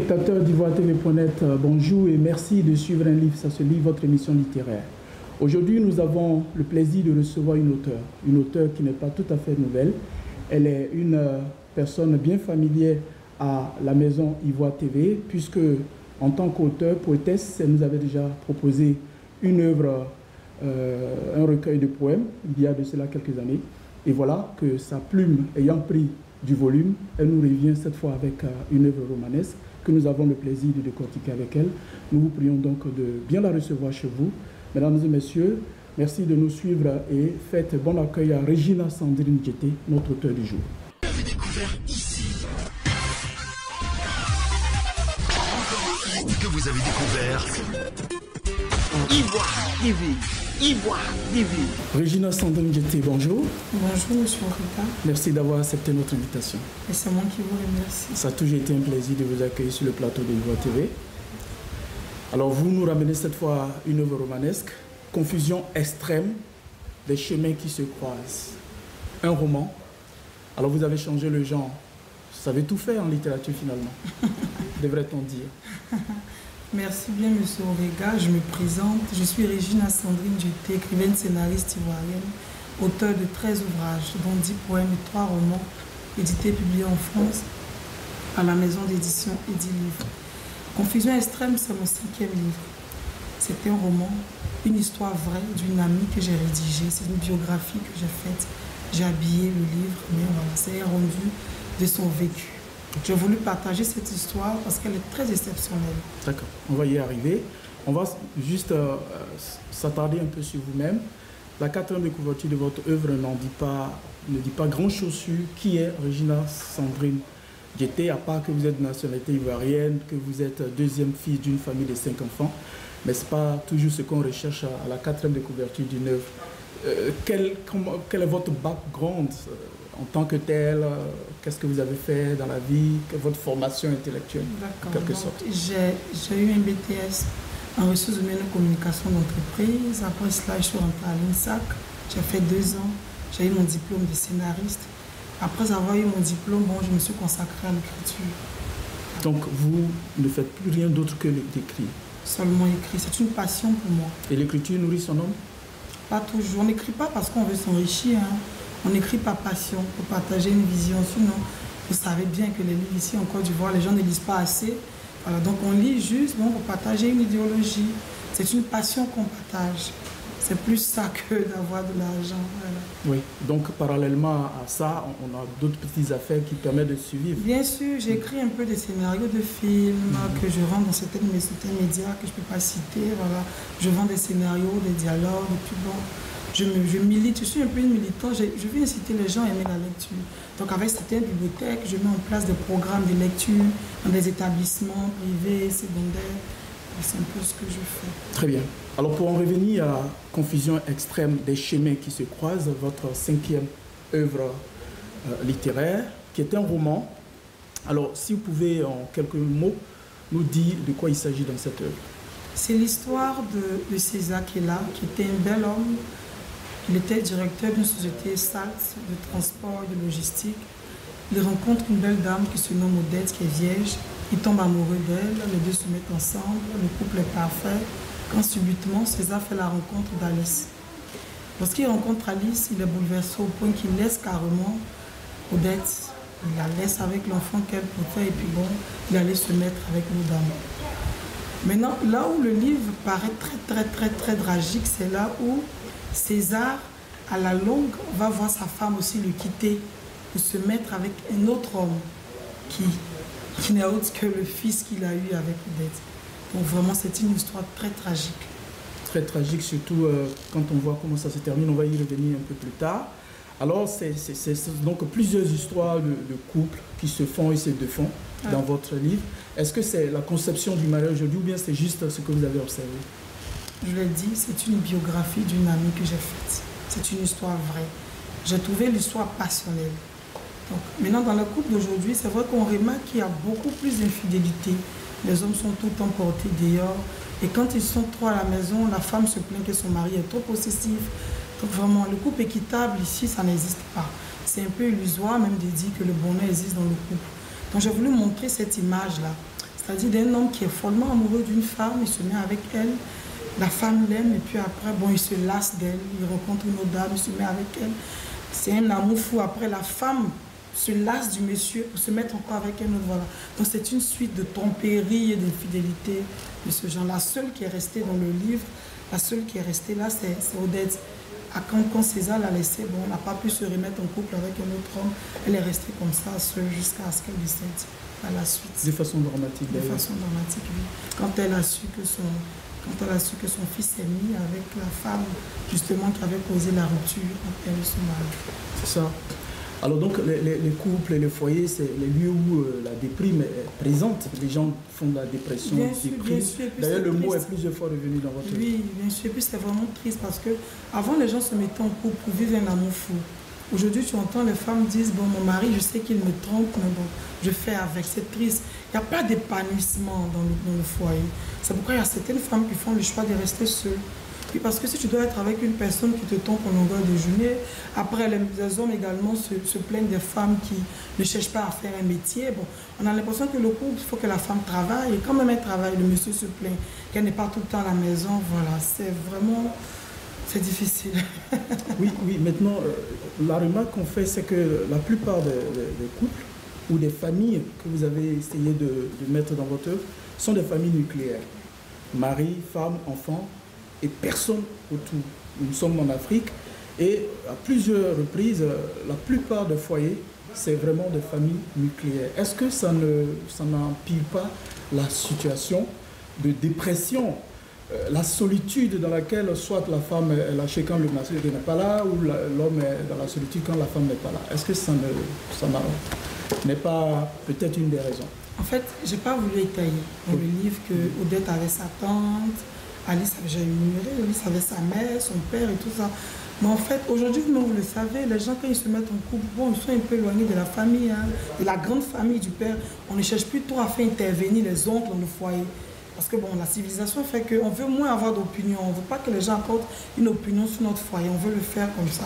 Téléspectateurs d'Ivoire-TV.net, bonjour et merci de suivre Un livre, ça se lit, votre émission littéraire. Aujourd'hui, nous avons le plaisir de recevoir une auteure qui n'est pas tout à fait nouvelle. Elle est une personne bien familière à la maison Ivoire TV, puisque en tant qu'auteure, poétesse, elle nous avait déjà proposé une œuvre, un recueil de poèmes, il y a de cela quelques années. Et voilà que sa plume ayant pris du volume, elle nous revient cette fois avec une œuvre romanesque que nous avons le plaisir de décortiquer avec elle. Nous vous prions donc de bien la recevoir chez vous. Mesdames et messieurs, merci de nous suivre et faites bon accueil à Regina Sandrine Djeté, notre auteure du jour. Vous avez découvert ici. Que vous avez découvert Ivoire TV. Ivoire TV. Regina Sandrine Djeté, bonjour. Bonjour, monsieur Henrica. Merci d'avoir accepté notre invitation. Et c'est moi qui vous remercie. Ça a toujours été un plaisir de vous accueillir sur le plateau de Ivoire TV. Alors, vous nous ramenez cette fois une œuvre romanesque, Confusion extrême, des chemins qui se croisent. Un roman. Alors, vous avez changé le genre. Vous savez tout faire en littérature, finalement. Devrait-on dire. Merci bien, monsieur Orega. Je me présente. Je suis Regina Sandrine Djeté, écrivaine scénariste ivoirienne, auteure de 13 ouvrages, dont 10 poèmes et 3 romans, édités et publiés en France à la maison d'édition Edilivre. Confusion extrême, c'est mon 5e livre. C'est un roman, une histoire vraie d'une amie que j'ai rédigée. C'est une biographie que j'ai faite. J'ai habillé le livre, mais voilà, c'est un rendu de son vécu. J'ai voulu partager cette histoire parce qu'elle est très exceptionnelle. D'accord, on va y arriver. On va juste s'attarder un peu sur vous-même. La 4e de couverture de votre œuvre ne dit pas grand-chose sur qui est Regina Sandrine Djeté, à part que vous êtes de nationalité ivoirienne, que vous êtes deuxième fille d'une famille de 5 enfants. Mais ce n'est pas toujours ce qu'on recherche à la 4e de couverture d'une œuvre. Quel est votre background en tant que tel? Qu'est-ce que vous avez fait dans la vie? Quelle est votre formation intellectuelle, en quelque sorte? J'ai eu un BTS en ressources humaines et communication d'entreprise. Après cela, je suis rentrée à l'INSAC. J'ai fait 2 ans. J'ai eu mon diplôme de scénariste. Après avoir eu mon diplôme, je me suis consacrée à l'écriture. Donc, vous ne faites plus rien d'autre que d'écrire? Seulement écrire. C'est une passion pour moi. Et l'écriture nourrit son homme? Pas toujours. On n'écrit pas parce qu'on veut s'enrichir. On écrit par passion, pour partager une vision. Sinon, vous savez bien que les livres ici en Côte d'Ivoire, les gens ne lisent pas assez. Voilà, donc on lit juste pour partager une idéologie. C'est une passion qu'on partage. C'est plus ça que d'avoir de l'argent. Voilà. Oui, donc parallèlement à ça, on a d'autres petites affaires qui permettent de survivre. Bien sûr, j'écris un peu des scénarios de films que je vends dans certains médias que je ne peux pas citer. Voilà. Je vends des scénarios, des dialogues, et puis je milite, je suis un peu une militante, je veux inciter les gens à aimer la lecture. Donc avec certaines bibliothèques, je mets en place des programmes de lecture dans des établissements privés, secondaires. C'est un peu ce que je fais. Très bien. Alors pour en revenir à Confusion extrême, des chemins qui se croisent, votre 5e œuvre littéraire, qui est un roman. Alors si vous pouvez en quelques mots nous dire de quoi il s'agit dans cette œuvre. C'est l'histoire de César Kela, qui était un bel homme. Il était directeur d'une société SALT de transport et de logistique. Il rencontre une belle dame qui se nomme Odette, qui est vierge. Il tombe amoureux d'elle, les deux se mettent ensemble, le couple est parfait. Quand subitement, César fait la rencontre d'Alice. Lorsqu'il rencontre Alice, il est bouleversé au point qu'il laisse carrément Odette. Il la laisse avec l'enfant qu'elle portait et puis il allait se mettre avec l'autre dame. Maintenant, là où le livre paraît très tragique, c'est là où César, à la longue, va voir sa femme aussi le quitter pour se mettre avec un autre homme qui n'est autre que le fils qu'il a eu avec Odette. Donc vraiment, c'est une histoire très tragique. Très tragique, surtout quand on voit comment ça se termine. On va y revenir un peu plus tard. Alors, c'est donc plusieurs histoires de couples qui se font et se défont dans votre livre. Est-ce que c'est la conception du mariage aujourd'hui ou bien c'est juste ce que vous avez observé? Je l'ai dit, c'est une biographie d'une amie que j'ai faite. C'est une histoire vraie. J'ai trouvé l'histoire passionnelle. Donc, maintenant, dans le couple d'aujourd'hui, c'est vrai qu'on remarque qu'il y a beaucoup plus d'infidélité. Les hommes sont tout le temps portés dehors. Et quand ils sont trop à la maison, la femme se plaint que son mari est trop possessif. Donc vraiment, le couple équitable ici, ça n'existe pas. C'est un peu illusoire même de dire que le bonheur existe dans le couple. Donc j'ai voulu montrer cette image-là. C'est-à-dire d'un homme qui est follement amoureux d'une femme, il se met avec elle, la femme l'aime et puis après, bon, il se lasse d'elle, il rencontre une autre dame, il se met avec elle. C'est un amour fou. Après, la femme se lasse du monsieur pour se mettre encore avec un autre. Voilà. Donc c'est une suite de tromperies et d'infidélité de ce genre. La seule qui est restée dans le livre, la seule qui est restée là, c'est Odette. Quand César l'a laissée, bon, on n'a pas pu se remettre en couple avec un autre homme. Elle est restée comme ça, seule, jusqu'à ce qu'elle décède à la suite. De façon dramatique, De façon dramatique, oui. Quand elle a su que son fils est mis avec la femme, justement, qui avait causé la rupture entre elle et son mari. C'est ça. Alors donc les couples et les foyers, c'est les lieux où la déprime est présente. Les gens font de la dépression, bien sûr. D'ailleurs, le mot est plusieurs fois revenu dans votre... Oui, bien sûr. Et puis c'est vraiment triste parce que avant les gens se mettaient en couple pour vivre un amour fou. Aujourd'hui, tu entends les femmes disent, bon, mon mari, je sais qu'il me trompe, mais bon, je fais avec. C'est triste. Il n'y a pas d'épanouissement dans le foyer. C'est pourquoi il y a certaines femmes qui font le choix de rester seules. Puis parce que si tu dois être avec une personne qui te trompe en longueur de journée, après les hommes également se plaignent des femmes qui ne cherchent pas à faire un métier. Bon, on a l'impression que le couple, il faut que la femme travaille. Et quand même elle travaille, le monsieur se plaint qu'elle n'est pas tout le temps à la maison. Voilà, c'est vraiment... C'est difficile. Oui, maintenant, la remarque qu'on fait, c'est que la plupart des couples ou des familles que vous avez essayé de mettre dans votre œuvre sont des familles nucléaires. Mari, femme, enfant et personne autour. Nous sommes en Afrique et à plusieurs reprises, la plupart des foyers, c'est vraiment des familles nucléaires. Est-ce que ça n'empire pas la situation de dépression, la solitude dans laquelle soit la femme est lâchée quand le mari n'est pas là ou l'homme est dans la solitude quand la femme n'est pas là? Est-ce que ça n'est pas peut-être une des raisons? En fait, je n'ai pas voulu étayer dans le livre que Odette avait sa tante, Alice avait ignoré, Alice avait sa mère, son père et tout ça. Mais en fait, aujourd'hui, vous le savez, les gens, quand ils se mettent en couple, bon, ils sont un peu éloignés de la famille, hein, de la grande famille du père. On ne cherche plus trop à faire intervenir les oncles dans le foyer. Parce que bon, la civilisation fait qu'on veut moins avoir d'opinion. On ne veut pas que les gens apportent une opinion sur notre foyer. On veut le faire comme ça.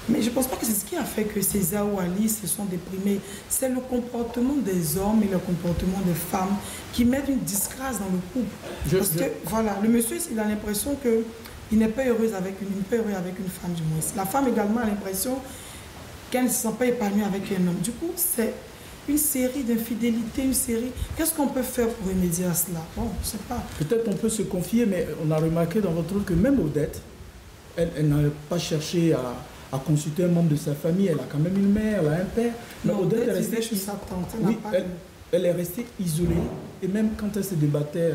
Mais je ne pense pas que c'est ce qui a fait que César ou Alice se sont déprimés. C'est le comportement des hommes et le comportement des femmes qui mettent une disgrâce dans le couple. Que, voilà, le monsieur, il a l'impression qu'il n'est pas heureux avec une femme, du moins. La femme également a l'impression qu'elle ne se sent pas épanouie avec un homme. Du coup, c'est une série d'infidélités, une série... Qu'est-ce qu'on peut faire pour remédier à cela? Bon, je ne sais pas. Peut-être on peut se confier, mais on a remarqué dans votre rôle que même Odette, elle n'a pas cherché à consulter un membre de sa famille. Elle a quand même une mère, elle a un père. Mais non, Odette est restée chez sa tante. Elle est restée isolée. Et même quand elle se débattait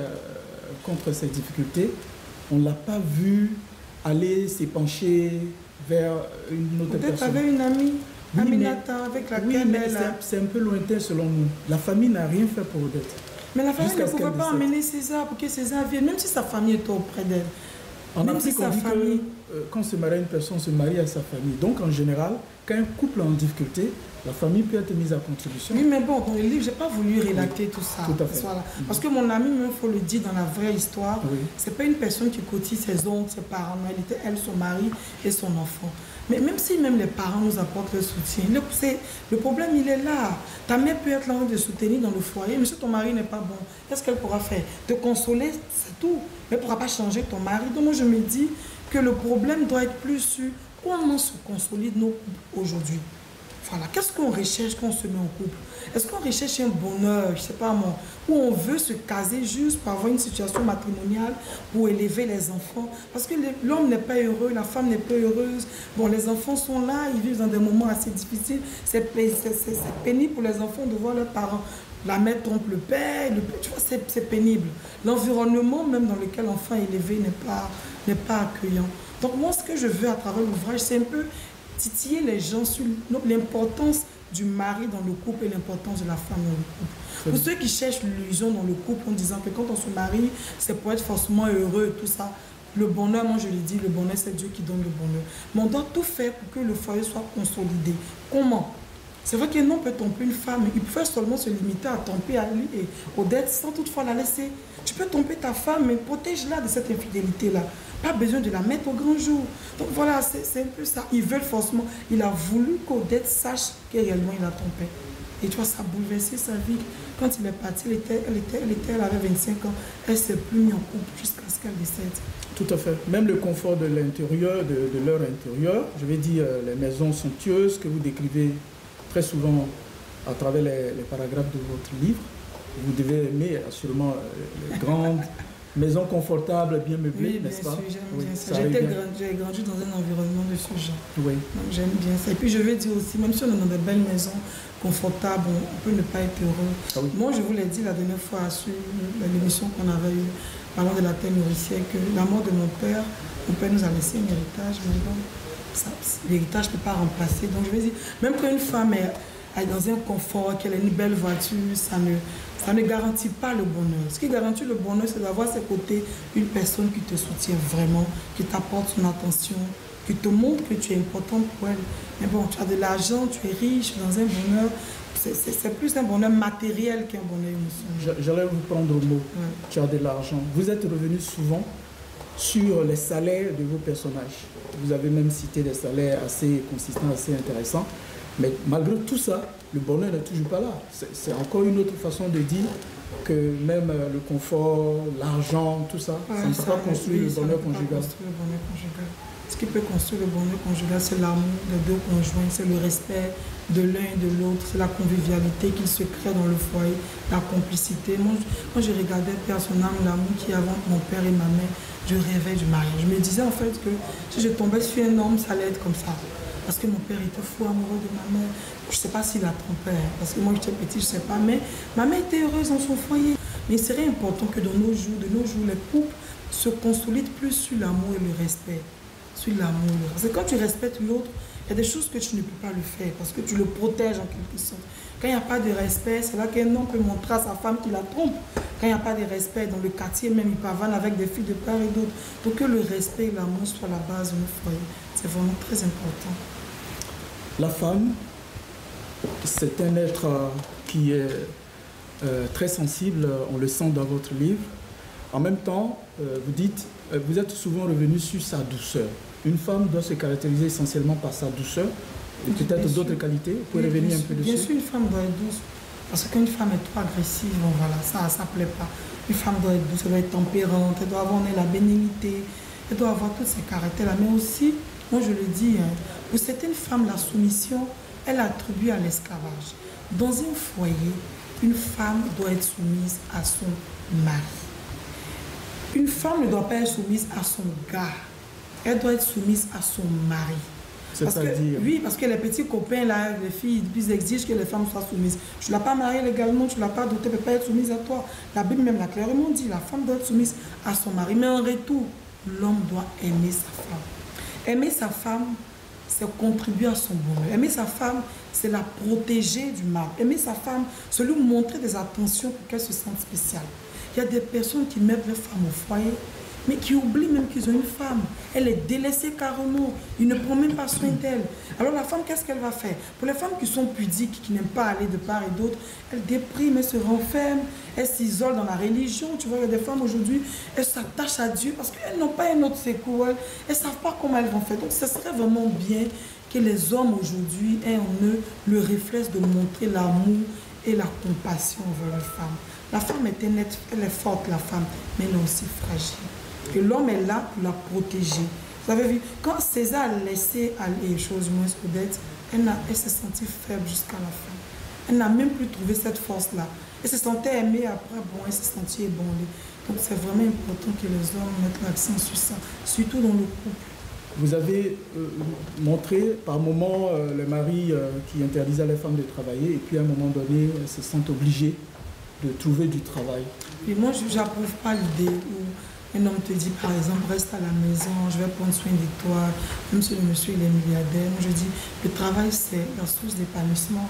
contre ces difficultés, on ne l'a pas vue aller s'épancher vers une autre personne. Odette avait une amie. Oui, Aminata, avec laquelle c'est un peu lointain selon nous. La famille n'a rien fait pour Odette. Mais la famille ne pouvait pas emmener César pour que César vienne, même si sa famille était auprès d'elle. En Afrique, on dit que quand on se marie à une personne, on se marie à sa famille. Donc en général, quand un couple est en difficulté, la famille peut être mise à contribution. Oui, mais bon, dans le livre, je n'ai pas voulu relater tout ça. Tout à fait. Voilà. Parce que mon ami, il faut le dire dans la vraie histoire, c'est pas une personne qui cotise ses oncles, ses parents. Elle était elle, son mari et son enfant. Mais même si même les parents nous apportent le soutien, le problème, il est là. Ta mère peut être là de soutenir dans le foyer, mais si ton mari n'est pas bon, qu'est-ce qu'elle pourra faire? Te consoler, c'est tout. Mais elle ne pourra pas changer ton mari. Donc moi, je me dis que le problème doit être plus sur comment se consolide nos couples aujourd'hui. Voilà. Qu'est-ce qu'on recherche quand on se met en couple? Est-ce qu'on recherche un bonheur, je ne sais pas moi, où on veut se caser juste pour avoir une situation matrimoniale, pour élever les enfants? Parce que l'homme n'est pas heureux, la femme n'est pas heureuse. Bon, les enfants sont là, ils vivent dans des moments assez difficiles. C'est pénible pour les enfants de voir leurs parents. La mère trompe le père, tu vois, c'est pénible. L'environnement même dans lequel l'enfant est élevé n'est pas accueillant. Donc moi, ce que je veux à travers l'ouvrage, c'est un peu titiller les gens sur l'importance du mari dans le couple et l'importance de la femme dans le couple. Pour ceux qui cherchent l'illusion dans le couple en disant que quand on se marie, c'est pour être forcément heureux et tout ça. Le bonheur, moi je le dis, le bonheur c'est Dieu qui donne le bonheur. Mais on doit tout faire pour que le foyer soit consolidé. Comment? C'est vrai qu'un homme peut tromper une femme, mais il peut seulement se limiter à tromper à lui et Odette sans toutefois la laisser. Tu peux tromper ta femme, mais protège-la de cette infidélité-là. Pas besoin de la mettre au grand jour. Donc voilà, c'est un peu ça. Ils veulent forcément. Il a voulu qu'Odette sache que réellement il a trompé. Et tu vois, ça a bouleversé sa vie. Quand il est parti, elle avait 25 ans. Elle s'est plus mise en couple jusqu'à ce qu'elle décède. Tout à fait. Même le confort de l'intérieur, de leur intérieur, je vais dire les maisons somptueuses que vous décrivez très souvent à travers les paragraphes de votre livre. Vous devez aimer assurément les grandes maisons confortables, bien meublées, oui, n'est-ce pas? Oui, j'aime bien ça. J'ai grandi dans un environnement de ce genre. Oui. Donc j'aime bien ça. Et puis je vais dire aussi, même si on est dans de belles maisons confortables, on peut ne pas être heureux. Ah oui. Moi, je vous l'ai dit la dernière fois sur l'émission qu'on avait eue, parlant de la terre nourricière, que la mort de mon père nous a laissé un héritage, mais bon, l'héritage ne peut pas remplacer. Donc je vais dire, même quand une femme est dans un confort, qu'elle a une belle voiture, ça ne garantit pas le bonheur. Ce qui garantit le bonheur, c'est d'avoir à ses côtés une personne qui te soutient vraiment, qui t'apporte son attention, qui te montre que tu es importante pour elle. Mais bon, tu as de l'argent, tu es riche, dans un bonheur, c'est plus un bonheur matériel qu'un bonheur émotionnel. J'allais vous prendre au mot. Ouais. Tu as de l'argent. Vous êtes revenu souvent sur les salaires de vos personnages. Vous avez même cité des salaires assez consistants, assez intéressants. Mais malgré tout ça, le bonheur n'est toujours pas là. C'est encore une autre façon de dire que même le confort, l'argent, tout ça, ça ne peut pas construire le bonheur conjugal. Ce qui peut construire le bonheur conjugal, c'est l'amour des deux conjoints, c'est le respect de l'un et de l'autre, c'est la convivialité qui se crée dans le foyer, la complicité. Moi, quand je regardais Père son âme, l'amour qui est avant mon père et ma mère, je rêvais du mariage. Je me disais en fait que si je tombais sur un homme, ça allait être comme ça. Parce que mon père était fou amoureux de ma mère. Je ne sais pas s'il la trompait, parce que moi j'étais petite, je ne sais pas. Mais ma mère était heureuse dans son foyer. Mais il serait important que de nos jours, les couples se consolident plus sur l'amour et le respect. Sur l'amour. Parce que quand tu respectes l'autre, il y a des choses que tu ne peux pas le faire, parce que tu le protèges en quelque sorte. Quand il n'y a pas de respect, c'est là qu'un homme peut montrer à sa femme qu'il la trompe. Quand il n'y a pas de respect dans le quartier, même il pavane avec des filles de part et d'autre. Donc que le respect et l'amour soient la base de nos foyers. C'est vraiment très important. La femme, c'est un être qui est très sensible, on le sent dans votre livre. En même temps, vous dites, vous êtes souvent revenu sur sa douceur. Une femme doit se caractériser essentiellement par sa douceur, et peut-être d'autres qualités. Vous pouvez revenir un peu dessus? Bien sûr, une femme doit être douce. Parce qu'une femme est trop agressive, bon, voilà, ça ne plaît pas. Une femme doit être douce, elle doit être tempérante, elle doit avoir la bénignité, elle doit avoir tous ces caractères-là. Mais aussi, moi je le dis, hein, pour certaines femmes, la soumission, elle attribue à l'esclavage. Dans un foyer, une femme doit être soumise à son mari. Une femme ne doit pas être soumise à son gars. Elle doit être soumise à son mari. C'est-à-dire? Oui, parce que les petits copains, là, les filles, ils exigent que les femmes soient soumises. Tu ne l'as pas mariée légalement, tu ne l'as pas dotée, elle ne peut pas être soumise à toi. La Bible même l'a clairement dit, la femme doit être soumise à son mari. Mais en retour, l'homme doit aimer sa femme. Aimer sa femme, c'est contribuer à son bonheur. Aimer sa femme, c'est la protéger du mal. Aimer sa femme, c'est lui montrer des attentions pour qu'elle se sente spéciale. Il y a des personnes qui mettent leur femme au foyer, mais qui oublient même qu'ils ont une femme. Elle est délaissée carrément. Ils ne prennent même pas soin d'elle. Alors la femme, qu'est-ce qu'elle va faire? Pour les femmes qui sont pudiques, qui n'aiment pas aller de part et d'autre, elles dépriment, elles se renferment, elles s'isolent dans la religion. Tu vois, il y a des femmes aujourd'hui, elles s'attachent à Dieu parce qu'elles n'ont pas un autre secours. Elles ne savent pas comment elles vont faire. Donc ce serait vraiment bien que les hommes aujourd'hui aient en eux le réflexe de montrer l'amour et la compassion envers les femmes. La femme est nette, elle est forte, la femme, mais elle est aussi fragile. Et l'homme est là pour la protéger. Vous avez vu, quand César a laissé aller chose moins Odette, elle s'est sentie faible jusqu'à la fin. Elle n'a même plus trouvé cette force-là. Elle se sentait aimée, après, bon, elle s'est sentie ébranlée. Donc c'est vraiment important que les hommes mettent l'accent sur ça, surtout dans le couple. Vous avez montré par moments le mari qui interdisait les femmes de travailler, et puis à un moment donné, elles se sentent obligées de trouver du travail. Et moi, je n'approuve pas l'idée où un homme te dit, par exemple, reste à la maison, je vais prendre soin de toi, même si le monsieur il est milliardaire. Moi, je dis, le travail, c'est la source d'épanouissement.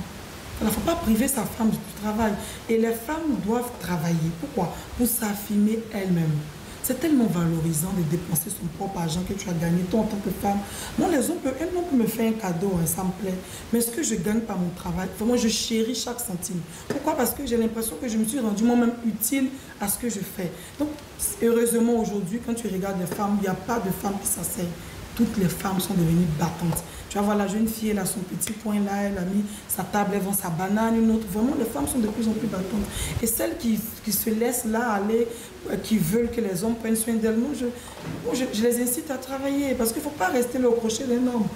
Il ne faut pas priver sa femme du travail. Et les femmes doivent travailler. Pourquoi? Pour s'affirmer elles-mêmes. C'est tellement valorisant de dépenser son propre argent que tu as gagné, toi en tant que femme. Moi, un homme peut me faire un cadeau, hein, ça me plaît. Mais ce que je gagne par mon travail, vraiment, je chéris chaque centime. Pourquoi? Parce que j'ai l'impression que je me suis rendue moi-même utile à ce que je fais. Donc, heureusement, aujourd'hui, quand tu regardes les femmes, il n'y a pas de femmes qui s'asseyent. toutes les femmes sont devenues battantes. Tu vas voir la jeune fille, elle a son petit coin là, elle a mis sa table, elle vend sa banane, une autre. Vraiment, les femmes sont de plus en plus battantes. Et celles qui se laissent là aller, qui veulent que les hommes prennent soin d'elles, moi, je les incite à travailler. Parce qu'il ne faut pas rester là au crochet d'un homme.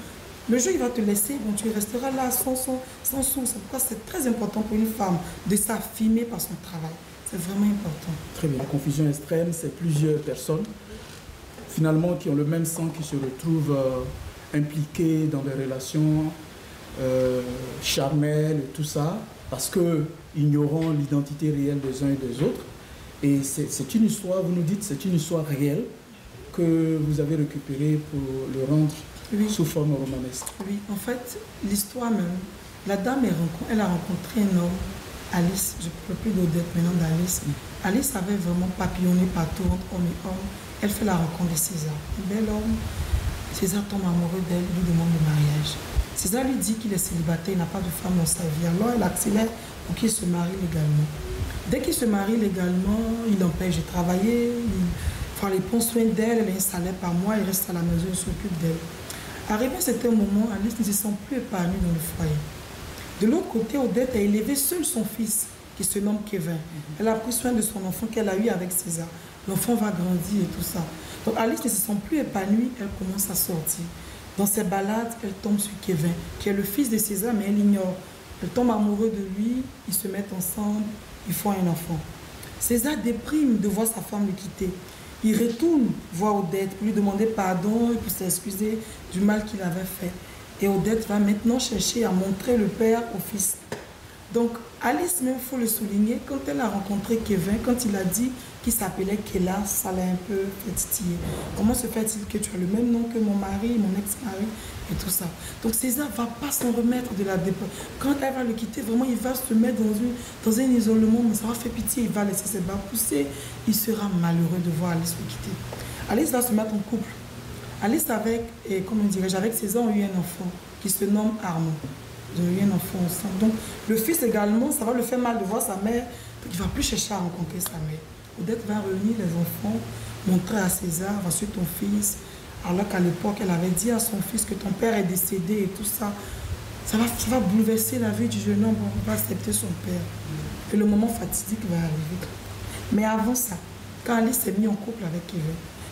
Le jour, il va te laisser, bon, tu resteras là sans sou. C'est pourquoi c'est très important pour une femme de s'affirmer par son travail. C'est vraiment important. Très bien. La confusion extrême, c'est plusieurs personnes, finalement, qui ont le même sang, qui se retrouvent impliquées dans des relations charnelles et tout ça, parce que ignorant l'identité réelle des uns et des autres. Et c'est une histoire, vous nous dites, c'est une histoire réelle que vous avez récupérée pour le rendre sous forme romanesque. Oui, en fait, l'histoire même, la dame, elle a rencontré un homme, Alice, je ne parle plus d'Odette, maintenant d'Alice. Alice avait vraiment papillonné partout entre homme et homme. Elle fait la rencontre de César, un bel homme. César tombe amoureux d'elle, lui demande le mariage. César lui dit qu'il est célibataire, il n'a pas de femme dans sa vie. Alors elle accélère pour qu'il se marie légalement. Dès qu'il se marie légalement, il l'empêche de travailler, il prend soin d'elle, elle a un salaire par mois, il reste à la maison, il s'occupe d'elle. Arrivé à un certain moment, Alice ne se sent plus épargnée dans le foyer. De l'autre côté, Odette a élevé seul son fils, qui se nomme Kevin. Elle a pris soin de son enfant qu'elle a eu avec César. L'enfant va grandir et tout ça. Donc Alice ne se sent plus épanouie, elle commence à sortir. Dans ses balades, elle tombe sur Kevin, qui est le fils de César, mais elle l'ignore. Elle tombe amoureuse de lui, ils se mettent ensemble, ils font un enfant. César déprime de voir sa femme le quitter. Il retourne voir Odette pour lui demander pardon et pour s'excuser du mal qu'il avait fait. Et Odette va maintenant chercher à montrer le père au fils. Donc, Alice, même, il faut le souligner, quand elle a rencontré Kevin, quand il a dit qu'il s'appelait Kéla, ça l'a un peu fait titiller. Comment se fait-il que tu as le même nom que mon mari, mon ex-mari, et tout ça. Donc, César ne va pas s'en remettre de la dépression. Quand elle va le quitter, vraiment, il va se mettre dans un isolement, mais ça va faire pitié, il va laisser ses bras pousser. Il sera malheureux de voir Alice le quitter. Alice va se mettre en couple. Alice avec César ont eu un enfant qui se nomme Armand. Ils ont eu un enfant ensemble. Donc le fils également, ça va le faire mal de voir sa mère. Donc il ne va plus chercher à rencontrer sa mère. Odette va réunir les enfants, montrer à César, voici ton fils. Alors qu'à l'époque, elle avait dit à son fils que ton père est décédé et tout ça. Ça va bouleverser la vie du jeune homme. On va accepter son père. Et le moment fatidique va arriver. Mais avant ça, quand Alice s'est mise en couple avec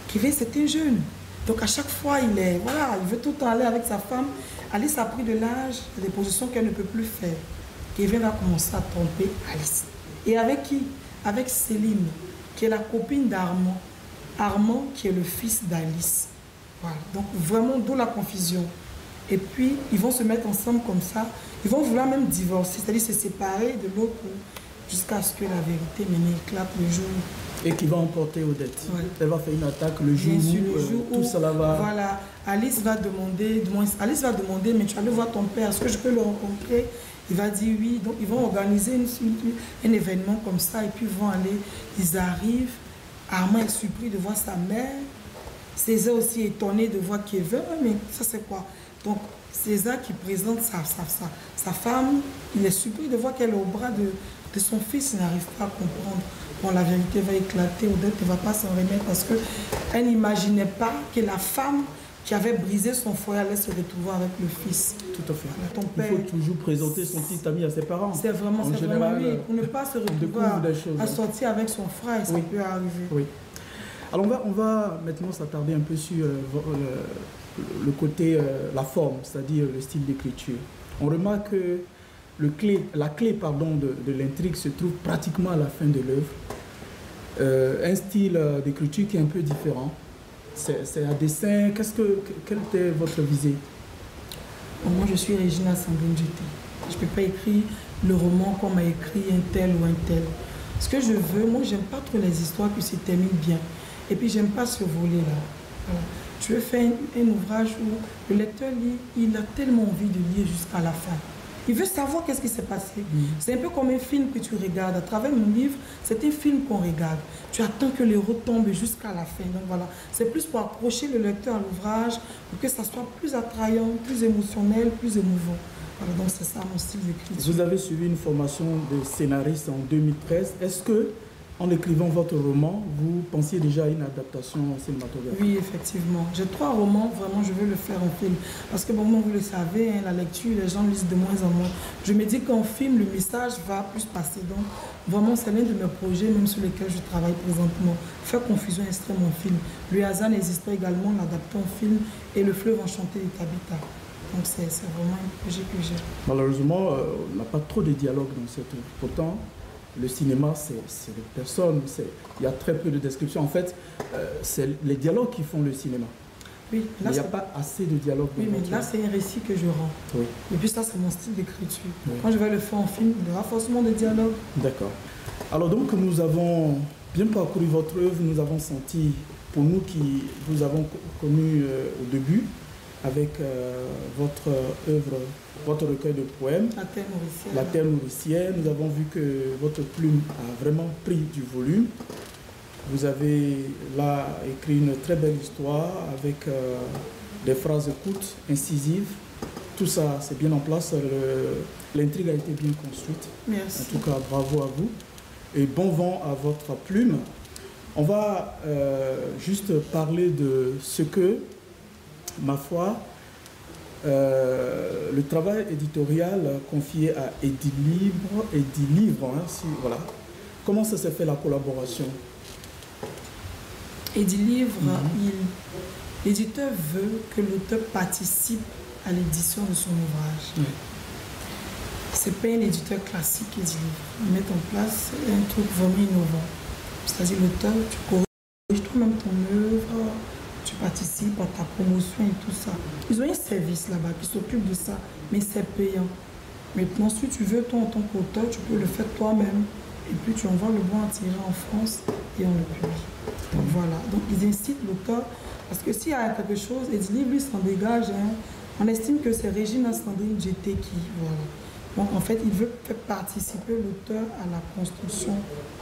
Kevin c'était jeune. Donc à chaque fois, il veut tout le temps aller avec sa femme. Alice a pris de l'âge, des positions qu'elle ne peut plus faire. Kevin va commencer à tromper Alice. Et avec qui? Avec Céline, qui est la copine d'Armand. Armand, qui est le fils d'Alice. Voilà. Donc vraiment, d'où la confusion. Et puis, ils vont se mettre ensemble comme ça. Ils vont vouloir même divorcer, c'est-à-dire se séparer de l'autre jusqu'à ce que la vérité éclate le jour. Et qui va emporter Odette. Ouais. Elle va faire une attaque le jour où tout cela va... Voilà, Alice va demander, mais tu vas aller voir ton père, est-ce que je peux le rencontrer? Il va dire oui. Donc ils vont organiser un événement comme ça et puis ils vont aller, ils arrivent. Armand est surpris de voir sa mère. César aussi est étonné de voir Kevin, mais ça c'est quoi? Donc César qui présente sa femme, il est surpris de voir qu'elle est au bras de son fils, il n'arrive pas à comprendre. Bon, la vérité va éclater, Odette ne va pas s'en remettre parce qu'elle n'imaginait pas que la femme qui avait brisé son foyer allait se retrouver avec le fils. Tout à fait. Voilà, ton père, il faut toujours présenter son petit ami à ses parents. C'est vraiment lui, pour ne pas se retrouver à sortir avec son frère, ça peut arriver. Oui. Alors on va maintenant s'attarder un peu sur le côté, la forme, c'est-à-dire le style d'écriture. On remarque que la clé de l'intrigue se trouve pratiquement à la fin de l'œuvre. Un style d'écriture qui est un peu différent. C'est un dessin. Quelle était votre visée? Moi, je suis Regina Sambunjiti. Je ne peux pas écrire le roman comme a écrit un tel ou un tel. Ce que je veux, moi, j'aime pas trop les histoires qui se terminent bien. Et puis, j'aime pas ce volet-là. Voilà. Je veux faire un ouvrage où le lecteur lit, il a tellement envie de lire jusqu'à la fin. Il veut savoir qu'est-ce qui s'est passé. C'est un peu comme un film que tu regardes. À travers mon livre, c'est un film qu'on regarde. Tu attends que l'héros tombe jusqu'à la fin. Donc voilà, c'est plus pour accrocher le lecteur à l'ouvrage, pour que ça soit plus attrayant, plus émotionnel, plus émouvant. Voilà, donc c'est ça mon style d'écriture. Vous avez suivi une formation de scénariste en 2013. Est-ce que en écrivant votre roman, vous pensiez déjà à une adaptation cinématographique? Oui, effectivement. J'ai 3 romans, vraiment, je veux le faire en film. Parce que, bon, vous le savez, hein, la lecture, les gens lisent de moins en moins. Je me dis qu'en film, le message va plus passer. Donc, vraiment, c'est l'un de mes projets, même sur lesquels je travaille présentement. Faire confusion extrême en film. Le hasard n'existe pas également, l'adapter en film. Et le fleuve enchanté de Tabitha. Donc, c'est vraiment un projet que j'ai. Malheureusement, on n'a pas trop de dialogue dans cette œuvre. Pourtant, le cinéma, c'est les personnes, il y a très peu de descriptions. En fait, c'est les dialogues qui font le cinéma. Oui, là, il n'y a pas assez de dialogue. Oui, mais là, c'est un récit que je rends. Oui. Et puis ça, c'est mon style d'écriture. Oui. Quand je vais le faire en film, il y aura forcément des dialogues. D'accord. Alors donc, nous avons bien parcouru votre œuvre, nous avons senti, pour nous qui vous avons connu au début, avec votre œuvre, votre recueil de poèmes, La Terre nourricière. Nous avons vu que votre plume a vraiment pris du volume. Vous avez là écrit une très belle histoire avec des phrases courtes, incisives. Tout ça, c'est bien en place. L'intrigue a été bien construite. Merci. En tout cas, bravo à vous. Et bon vent à votre plume. On va juste parler de ce que, ma foi, le travail éditorial confié à Edilivre, hein, voilà. Comment ça s'est fait la collaboration? Edilivre, l'éditeur veut que l'auteur participe à l'édition de son ouvrage. Oui. C'est pas un éditeur classique, Edilivre. Ils mettent en place un truc vraiment innovant. C'est-à-dire l'auteur, tu corriges toi-même ton œuvre, tu participes à ta promotion et tout ça. Ils ont un service là-bas qui s'occupe de ça, mais c'est payant. Maintenant, si tu veux, toi en tant qu'auteur, tu peux le faire toi-même. Et puis tu envoies le bon à tirer en France et on le publie. Donc voilà. Donc ils incitent l'auteur, parce que s'il y a quelque chose, Edilivre, lui, s'en dégage. Hein. On estime que c'est Régina Sandrine GT qui, voilà. Donc en fait, il veut faire participer l'auteur à la construction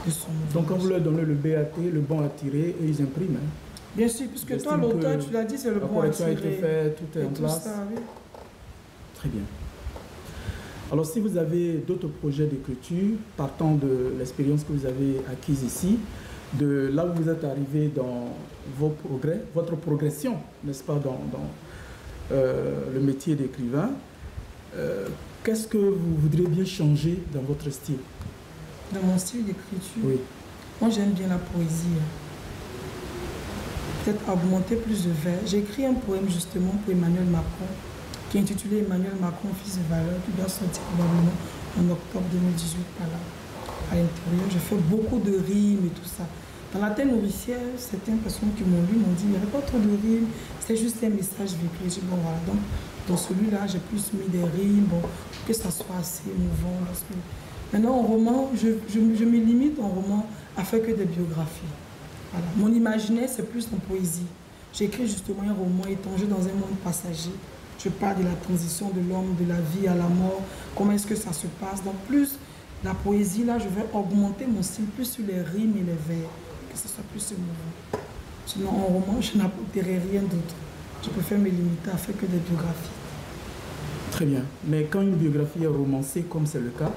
de son ouvrage. Donc quand vous leur donnez le BAT, le bon à tirer, et ils impriment. Hein. Bien sûr, puisque toi, l'auteur, tu l'as dit, c'est le bon à tirer. La correction a été faite, tout est en place. Ça, oui. Très bien. Alors si vous avez d'autres projets d'écriture, partant de l'expérience que vous avez acquise ici, de là où vous êtes arrivé dans vos progrès, votre progression, n'est-ce pas, dans le métier d'écrivain, qu'est-ce que vous voudriez bien changer dans votre style? Dans mon style d'écriture? Oui. Moi, j'aime bien la poésie. Peut-être augmenter plus de vers. J'ai écrit un poème justement pour Emmanuel Macron, qui est intitulé Emmanuel Macron, fils de valeur, qui doit sortir probablement en octobre 2018 par là. À l'intérieur, je fais beaucoup de rimes et tout ça. Dans La Terre nourricière, certaines personnes qui m'ont lu m'ont dit il n'y avait pas trop de rimes, c'est juste un message véhiculé. J'ai dit bon voilà, donc dans celui-là, j'ai plus mis des rimes, bon, pour que ça soit assez émouvant. Maintenant, en roman, je me limite en roman à faire que des biographies. Voilà. Mon imaginaire, c'est plus en poésie. J'écris justement un roman étranger dans un monde passager. Je parle de la transition de l'homme, de la vie à la mort, comment est-ce que ça se passe. Donc plus la poésie, là, je vais augmenter mon style plus sur les rimes et les vers, que ce soit plus émouvant. Sinon, en roman, je n'apporterai rien d'autre. Je préfère me limiter à faire que des biographies. Très bien. Mais quand une biographie est romancée, comme c'est le cas,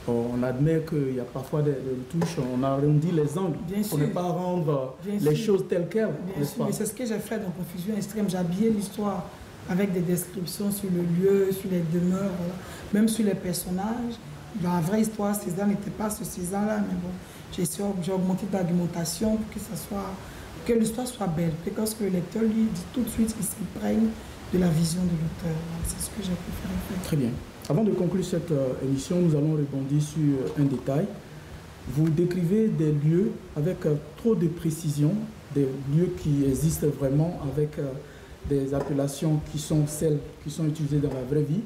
on admet qu'il y a parfois des retouches, on arrondit les angles pour ne pas rendre les choses telles quelles. Bien sûr, mais c'est ce que j'ai fait dans Confusion extrême. J'ai habillé l'histoire avec des descriptions sur le lieu, sur les demeures, voilà. Même sur les personnages. Dans la vraie histoire, César n'était pas ce César-là, mais bon, j'ai augmenté d'argumentation pour que l'histoire soit belle. Et quand le lecteur lui dit tout de suite, il s'imprègne de la vision de l'auteur. C'est ce que j'ai préféré faire. Très bien. Avant de conclure cette émission, nous allons rebondir sur un détail. Vous décrivez des lieux avec trop de précision, des lieux qui existent vraiment avec des appellations qui sont celles qui sont utilisées dans la vraie vie,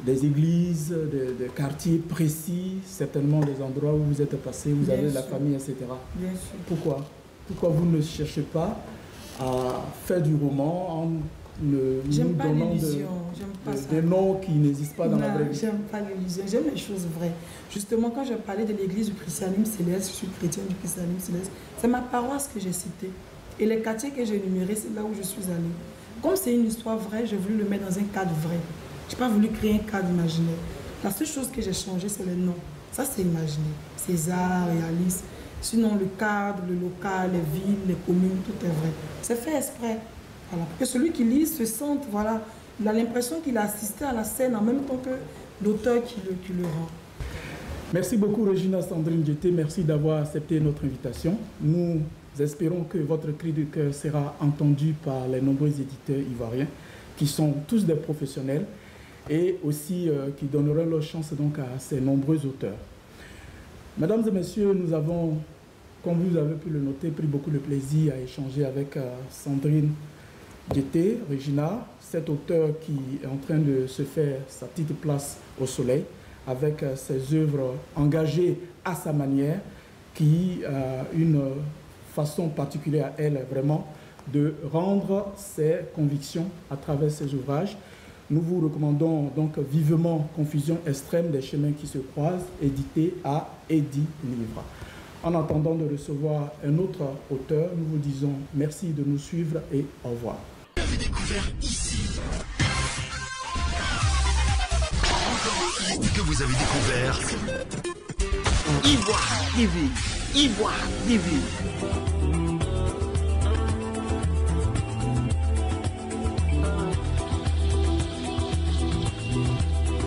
des églises, des quartiers précis, certainement des endroits où vous êtes passé, vous avez la famille, etc. Bien sûr. Pourquoi vous ne cherchez pas à faire du roman en j'aime pas donnant des noms qui n'existent pas dans la vraie vie? J'aime pas l'illusion, j'aime les choses vraies. Justement, quand je parlais de l'église du christianisme céleste, je suis chrétienne du christianisme céleste, c'est ma paroisse que j'ai citée. Et les quartiers que j'ai énumérés, c'est là où je suis allée. Comme c'est une histoire vraie, j'ai voulu le mettre dans un cadre vrai. Je n'ai pas voulu créer un cadre imaginaire. La seule chose que j'ai changé, c'est les noms. Ça, c'est imaginaire. César et Alice. Sinon, le cadre, le local, les villes, les communes, tout est vrai. C'est fait exprès. Voilà. Pour que celui qui lit se sente, voilà, il a l'impression qu'il a assisté à la scène en même temps que l'auteur qui le rend. Merci beaucoup Regina Sandrine Djeté, merci d'avoir accepté notre invitation. Nous espérons que votre cri de cœur sera entendu par les nombreux éditeurs ivoiriens qui sont tous des professionnels et aussi qui donneront leur chance donc à ces nombreux auteurs. Mesdames et messieurs, nous avons, comme vous avez pu le noter, pris beaucoup de plaisir à échanger avec Sandrine Djeté, Regina, cet auteur qui est en train de se faire sa petite place au soleil avec ses œuvres engagées à sa manière, qui a une façon particulière à elle vraiment de rendre ses convictions à travers ses ouvrages. Nous vous recommandons donc vivement Confusion extrême des chemins qui se croisent, édité à Eddy Livre. En attendant de recevoir un autre auteur, nous vous disons merci de nous suivre et au revoir. Vous avez découvert ici. Que vous avez découvert Ivoire TV. Ivoire TV.